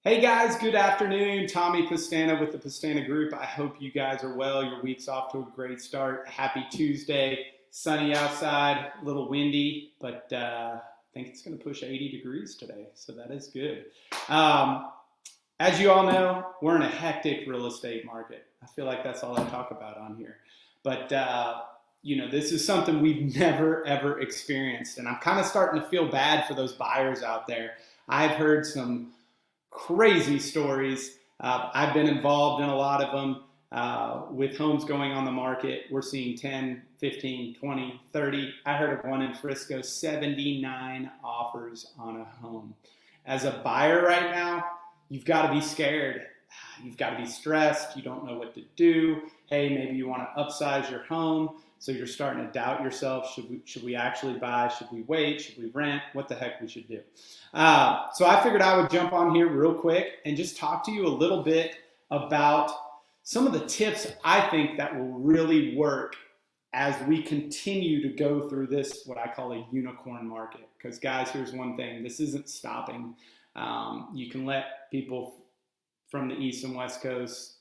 Hey guys, good afternoon. Tommy Pistana with the Pistana Group. I hope you guys are well. Your week's off to a great start. Happy Tuesday. Sunny outside, a little windy, but I think it's going to push 80 degrees today, so that is good. Um, as you all know, we're in a hectic real estate market. I feel like that's all I talk about on here. But this is something we've never ever experienced, and I'm kind of starting to feel bad for those buyers out there. I've heard some crazy stories. I've been involved in a lot of them with homes going on the market. We're seeing 10, 15, 20, 30. I heard of one in Frisco, 79 offers on a home. As a buyer right now, you've got to be scared. You've got to be stressed. You don't know what to do. Hey, maybe you want to upsize your home. So you're starting to doubt yourself. Should we actually buy? Should we wait? Should we rent? What the heck we should do? So I figured I would jump on here real quick and just talk to you a little bit about some of the tips I think that will really work as we continue to go through this, what I call a unicorn market. Because guys, here's one thing, this isn't stopping. You can let people from the East and West Coast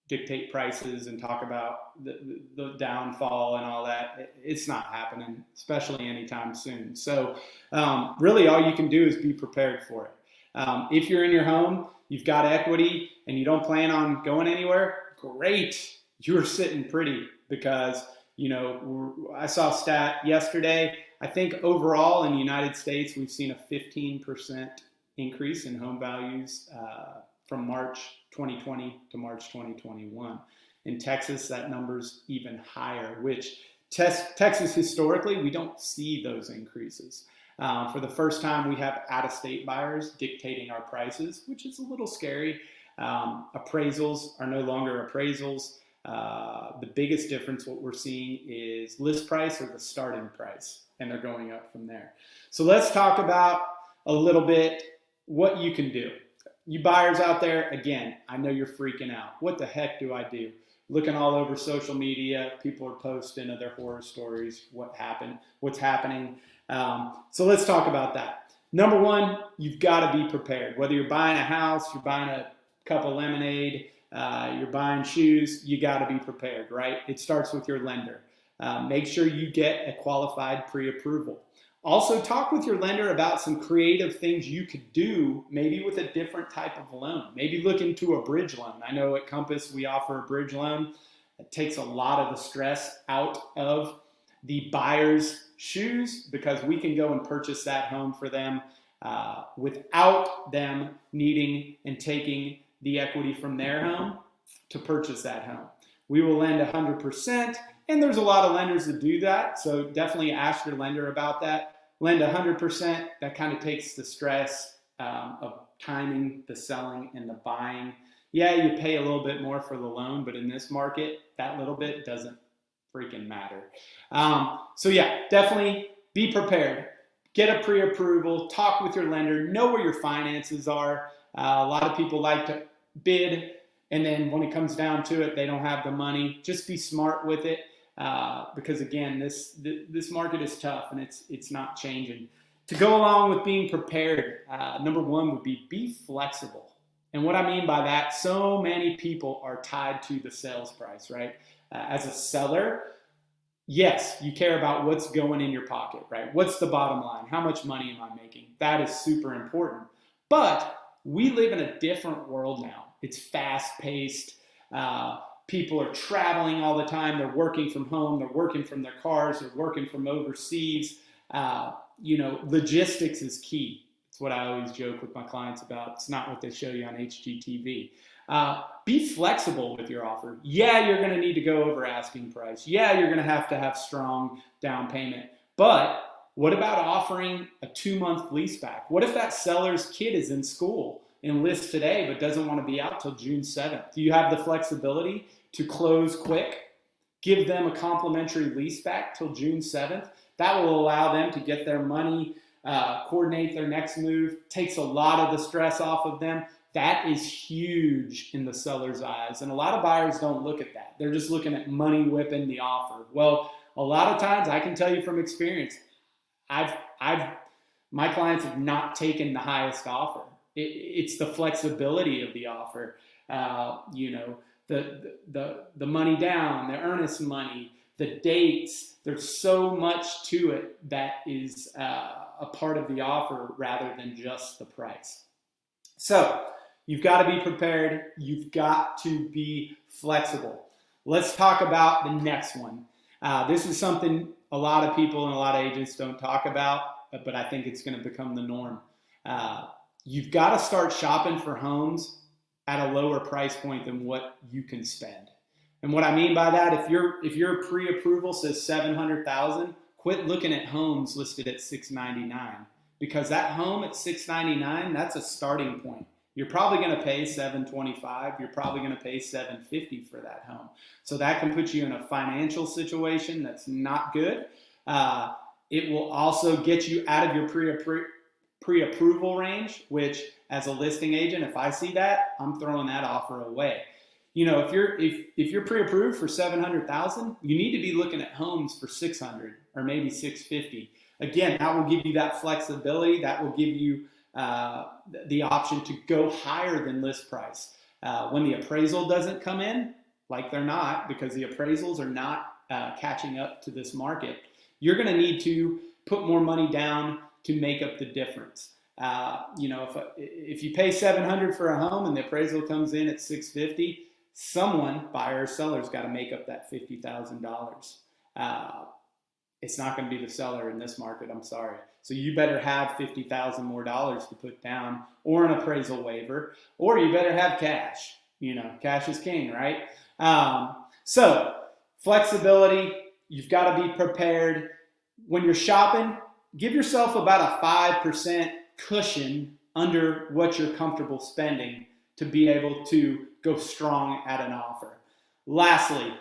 dictate prices and talk about the downfall and all that. It's not happening, especially anytime soon. So really all you can do is be prepared for it. If you're in your home, you've got equity and you don't plan on going anywhere, great. You're sitting pretty because, I saw a stat yesterday. I think overall in the United States, we've seen a 15% increase in home values from March 2020 to March 2021. In Texas, that number's even higher, which Texas historically, we don't see those increases. For the first time, we have out-of-state buyers dictating our prices, which is a little scary. Appraisals are no longer appraisals. The biggest difference, what we're seeing is list price or the starting price, and they're going up from there. So let's talk about a little bit what you can do. You buyers out there, again, I know you're freaking out. What the heck do I do? Looking all over social media, people are posting of their horror stories, what's happening. So let's talk about that. Number one, you've got to be prepared. Whether you're buying a house, you're buying a cup of lemonade, you're buying shoes, you got to be prepared, right? It starts with your lender. Make sure you get a qualified pre-approval. Also, talk with your lender about some creative things you could do, maybe with a different type of loan. Maybe look into a bridge loan. I know at Compass we offer a bridge loan. It takes a lot of the stress out of the buyer's shoes because we can go and purchase that home for them without them needing and taking the equity from their home to purchase that home. We will lend 100%. And there's a lot of lenders that do that, so definitely ask your lender about that. Lend 100%, that kind of takes the stress of timing, the selling, and the buying. Yeah, you pay a little bit more for the loan, but in this market, that little bit doesn't freaking matter. So yeah, definitely be prepared. Get a pre-approval, talk with your lender, know where your finances are. A lot of people like to bid, and then when it comes down to it, they don't have the money. Just be smart with it. Because again, this market is tough and it's not changing. To go along with being prepared, number one would be flexible. And what I mean by that, so many people are tied to the sales price, right? As a seller, yes, you care about what's going in your pocket, right? What's the bottom line? How much money am I making? That is super important. But we live in a different world now. It's fast-paced. People are traveling all the time. They're working from home. They're working from their cars. They're working from overseas. Logistics is key. It's what I always joke with my clients about. It's not what they show you on HGTV. Be flexible with your offer. Yeah, you're going to need to go over asking price. Yeah, you're going to have strong down payment. But what about offering a 2-month lease back? What if that seller's kid is in school and lists today but doesn't want to be out till June 7th? Do you have the flexibility to close quick, give them a complimentary lease back till June 7th? That will allow them to get their money, coordinate their next move, takes a lot of the stress off of them. That is huge in the seller's eyes. And a lot of buyers don't look at that. They're just looking at money whipping the offer. Well, a lot of times, I can tell you from experience, I've My clients have not taken the highest offer. It's the flexibility of the offer. You know, the money down, the earnest money, the dates. There's so much to it that is a part of the offer rather than just the price. So you've got to be prepared. You've got to be flexible. Let's talk about the next one. This is something a lot of people and a lot of agents don't talk about, but I think it's going to become the norm. You've got to start shopping for homes at a lower price point than what you can spend. And what I mean by that, if your pre-approval says $700,000, quit looking at homes listed at $699, because that home at $699, that's a starting point. You're probably going to pay $725. You're probably going to pay $750 for that home. So that can put you in a financial situation that's not good. It will also get you out of your pre-approval range, which as a listing agent, if I see that, I'm throwing that offer away. You know, if you're pre-approved for $700,000, you need to be looking at homes for $600 or maybe $650. Again, that will give you that flexibility. That will give you the option to go higher than list price. When the appraisal doesn't come in, like they're not, because the appraisals are not catching up to this market, you're going to need to put more money down to make up the difference. You know, if you pay $700 for a home and the appraisal comes in at $650, someone, buyer or seller's got to make up that $50,000. It's not going to be the seller in this market. I'm sorry. So you better have $50,000 more dollars to put down, or an appraisal waiver, or you better have cash. You know, cash is king, right? So flexibility. You've got to be prepared when you're shopping. Give yourself about a 5% cushion under what you're comfortable spending to be able to go strong at an offer. Lastly,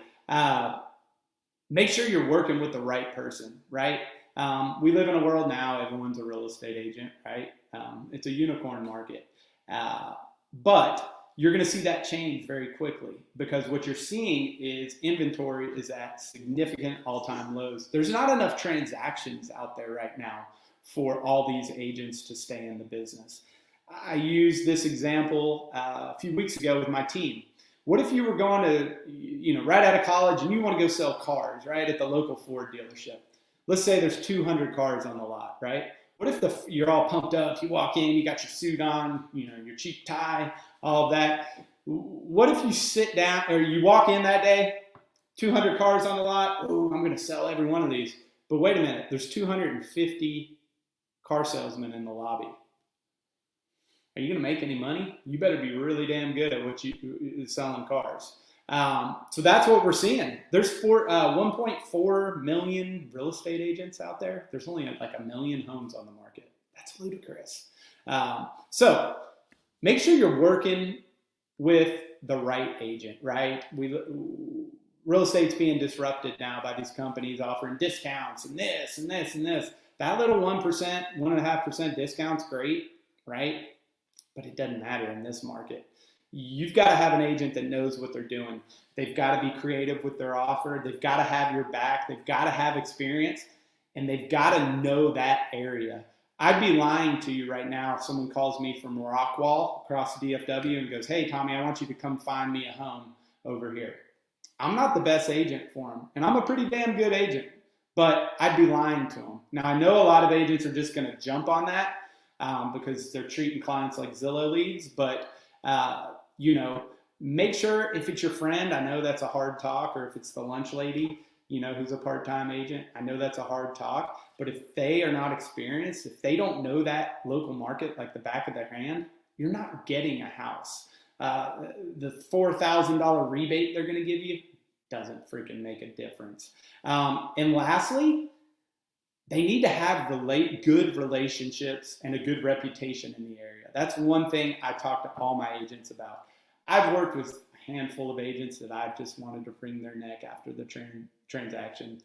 make sure you're working with the right person, right? We live in a world now, everyone's a real estate agent, right? It's a unicorn market. But you're going to see that change very quickly, because what you're seeing is inventory is at significant all-time lows. There's not enough transactions out there right now for all these agents to stay in the business. I used this example a few weeks ago with my team. What if you were going to, you know, right out of college and you want to go sell cars, right, at the local Ford dealership? Let's say there's 200 cars on the lot, right? What if you're all pumped up, you walk in, you got your suit on, you know, your cheap tie, all of that. What if you sit down, or you walk in that day, 200 cars on the lot, oh, I'm going to sell every one of these. But wait a minute, there's 250 car salesmen in the lobby. Are you going to make any money? You better be really damn good at what you selling cars. So that's what we're seeing. There's 1.4 million real estate agents out there. There's only like 1 million homes on the market. That's ludicrous. So make sure you're working with the right agent, right? Real estate's being disrupted now by these companies offering discounts and this and this and this. That little 1%, 1.5% discount's great, right? But it doesn't matter in this market. You've got to have an agent that knows what they're doing. They've got to be creative with their offer. They've got to have your back. They've got to have experience, and they've got to know that area. I'd be lying to you right now if someone calls me from Rockwall across the DFW and goes, hey, Tommy, I want you to come find me a home over here. I'm not the best agent for them, and I'm a pretty damn good agent, but I'd be lying to them. Now, I know a lot of agents are just going to jump on that because they're treating clients like Zillow leads, but you know, make sure if it's your friend, I know that's a hard talk, or if it's the lunch lady, you know, who's a part-time agent, I know that's a hard talk, but if they are not experienced, if they don't know that local market like the back of their hand, you're not getting a house. The $4,000 rebate they're going to give you doesn't freaking make a difference. And lastly, they need to have good relationships and a good reputation in the area. That's one thing I talk to all my agents about. I've worked with a handful of agents that I've just wanted to wring their neck after the transaction.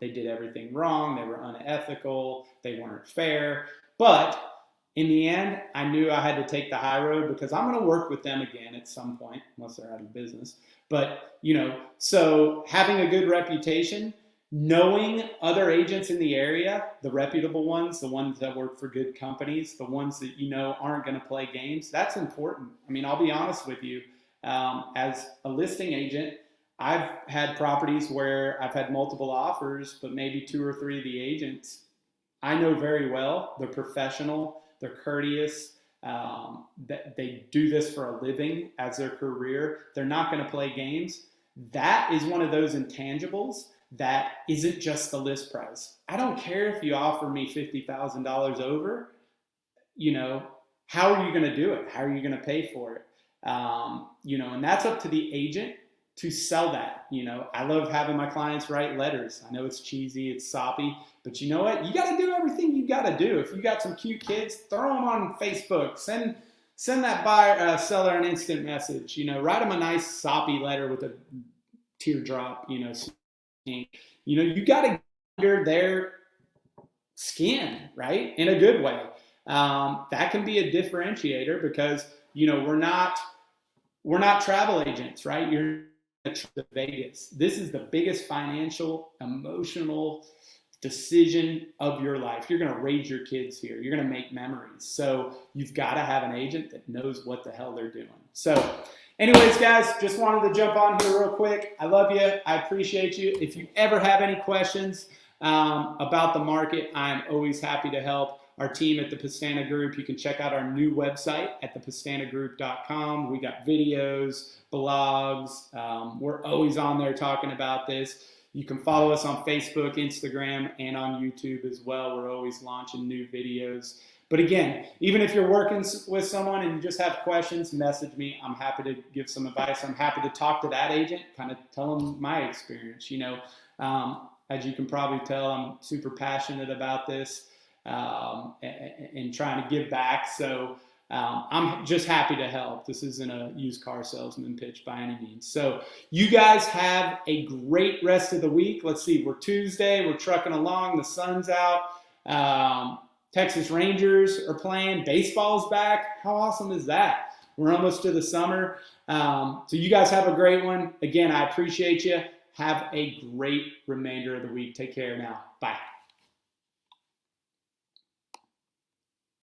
They did everything wrong. They were unethical. They weren't fair. But in the end, I knew I had to take the high road because I'm going to work with them again at some point, unless they're out of business. But, you know, so having a good reputation, knowing other agents in the area, the reputable ones, the ones that work for good companies, the ones that you know aren't going to play games, that's important. I mean, I'll be honest with you. As a listing agent, I've had properties where I've had multiple offers, but maybe 2 or 3 of the agents I know very well. They're professional, they're courteous, they do this for a living as their career. They're not going to play games. That is one of those intangibles that isn't just the list price. I don't care if you offer me $50,000 over, you know, how are you going to do it? How are you going to pay for it? And that's up to the agent to sell that. I love having my clients write letters. I know it's cheesy, it's soppy, but you know what? You got to do everything you got to do. If you got some cute kids, throw them on Facebook. Send that seller an instant message. Write them a nice soppy letter with a teardrop. You got to get under their skin, right? In a good way. That can be a differentiator because we're not travel agents, right? You're to Vegas. This is the biggest financial, emotional decision of your life. You're going to raise your kids here. You're going to make memories. So you've got to have an agent that knows what the hell they're doing. So anyways, guys, just wanted to jump on here real quick. I love you. I appreciate you. If you ever have any questions about the market, I'm always happy to help. Our team at the Pistana Group, you can check out our new website at thepistanagroup.com. We got videos, blogs. We're always on there talking about this. You can follow us on Facebook, Instagram, and on YouTube as well. We're always launching new videos. But again, even if you're working with someone and you just have questions, message me. I'm happy to give some advice. I'm happy to talk to that agent, kind of tell them my experience. As you can probably tell, I'm super passionate about this. And trying to give back. So I'm just happy to help. This isn't a used car salesman pitch by any means. So you guys have a great rest of the week. Let's see, we're Tuesday. We're trucking along. The sun's out. Texas Rangers are playing. Baseball's back. How awesome is that? We're almost to the summer. So you guys have a great one. Again, I appreciate you. Have a great remainder of the week. Take care now. Bye.